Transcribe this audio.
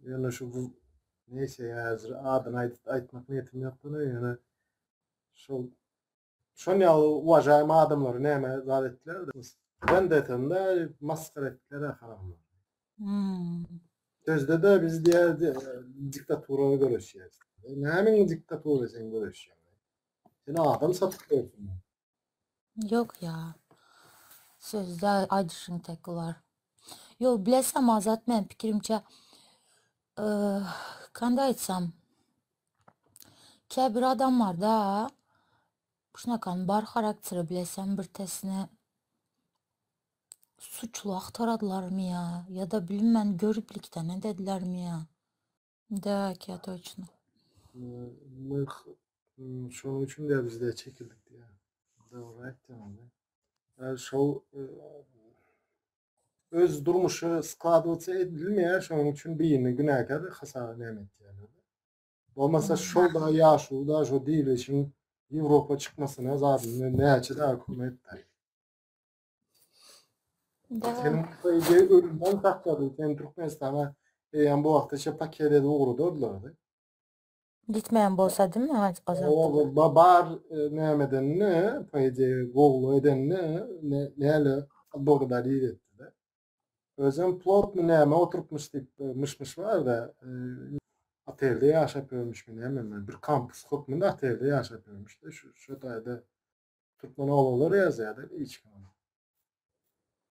Yani şu bu neyse ya hazır adını aytmak niyetim yoktu yani şoňa uwaşaýan adamlary näme zat etdiler de ben de etende maskara etdiler aharamlar. Hmm. Sözde de biz diýär diktaturaya göreşýäris. Nämeň diktatura sen göreşýän? Seni adam satyp koýsun. Yok ya. Sözde aýdyşyň tek ular. Yo bilesem Azat men pikirimçe kanday aýtsam käbir adamlar da şunakan bar karakteri bilesem bir tesine suçlu aktaradılar mı ya? Ya da bilinmen görüplikten ne dediler mi ya? Da ki точно. Мы şonuň üçin de biz de çekildik diýär. Dogry aýtdyň. Şol öz durmuşy skladowça edilmeýär, şonuň üçin birini günäkär hasar nämet diýerler. Bolmasa şol da ýaşu da şo dil için Ýewropa çykmasyna zadyny näçe de hökümet. Da Senin ýa ölümden taklady. Sen Türkmenistana bu wagtça pakede dogry dördiler. gitmeyen bolsa değil mi Azat? O bar nämeden ne paýdy gowlu eden ne näle dogry dalil etdi. Özüm plotny näme oturtmuşdyk, mışmış var da atelde ýaşap ölmüşmi näme bir kampus hukmunda atelde ýaşap ölmüşdi. Şu taýda Türkmen oglanlar ýazýardy hiç kim.